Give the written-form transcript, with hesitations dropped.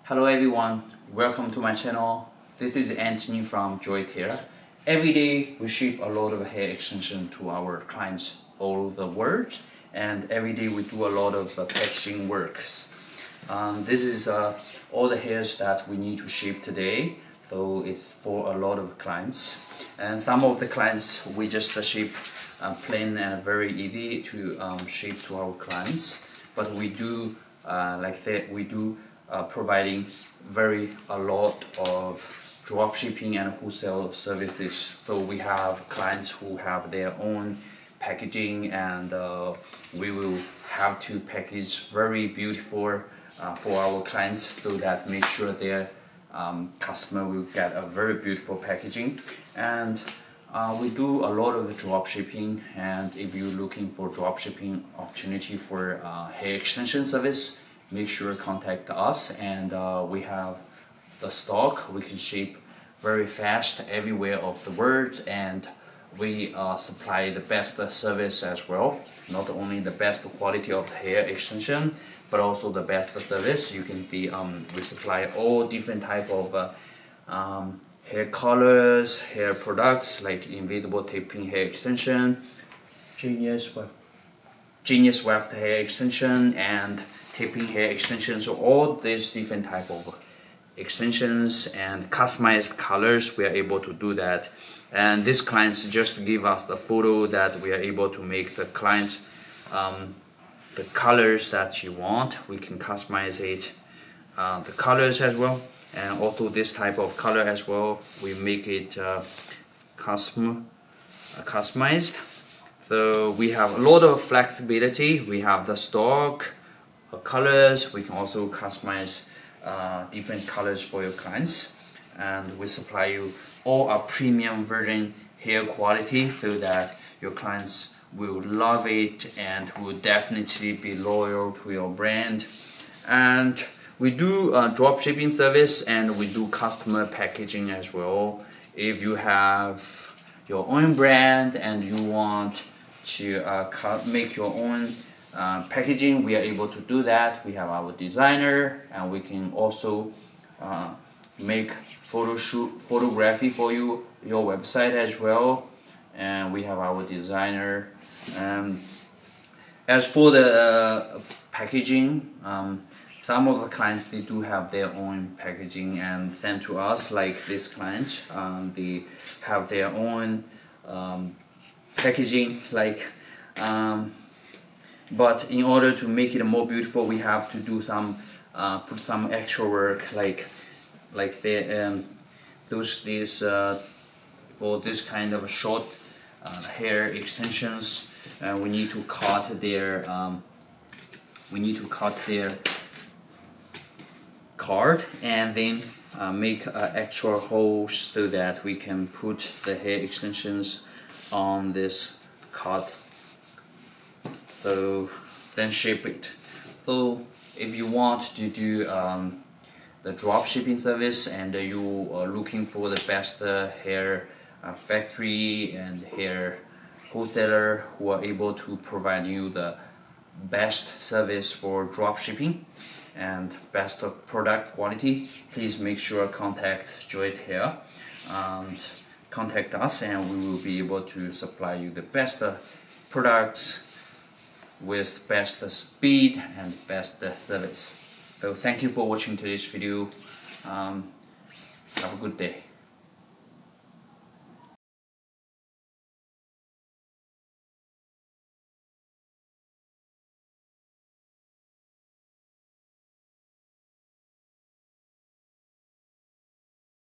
Hello everyone, welcome to my channel. This is Anthony from Joice Hair. Every day we ship a lot of hair extension to our clients all over the world, and every day we do a lot of packaging works. This is all the hairs that we need to ship today, so it's for a lot of clients. And some of the clients we just ship plain and very easy to ship to our clients, but we do providing a lot of drop shipping and wholesale services. So we have clients who have their own packaging, and we will have to package very beautiful for our clients, so that make sure their customer will get a very beautiful packaging. And we do a lot of drop shipping, and if you're looking for drop shipping opportunity for hair extension service, make sure to contact us, and we have the stock. We can ship very fast everywhere of the world, and we supply the best service as well. Not only the best quality of hair extension, but also the best service. You can see we supply all different type of hair colors, hair products like invisible taping hair extension, genius weft hair extension, and taping hair extensions. So all these different type of extensions and customized colors, we are able to do that. And these clients just give us the photo that we are able to make the clients the colors that you want. We can customize it, the colors as well, and also this type of color as well. We make it customized. So we have a lot of flexibility. We have the stock colors. We can also customize different colors for your clients, and we supply you all our premium version hair quality, so that your clients will love it and will definitely be loyal to your brand. And we do drop shipping service, and we do customer packaging as well. If you have your own brand and you want to make your own packaging, we are able to do that. We have our designer, and we can also make photography for you, your website as well. And we have our designer. As for the packaging, some of the clients, they do have their own packaging and send to us. Like this client, they have their own packaging, like but in order to make it more beautiful, we have to do some put some extra work, like for this kind of short hair extensions, we need to cut their card, and then make extra holes so that we can put the hair extensions on this card. So then ship it. So if you want to do the drop shipping service, and you are looking for the best hair factory and hair wholesaler who are able to provide you the best service for drop shipping and best product quality, please make sure contact Joice Hair and contact us, and we will be able to supply you the best products with best speed and best service. So thank you for watching today's video. Have a good day.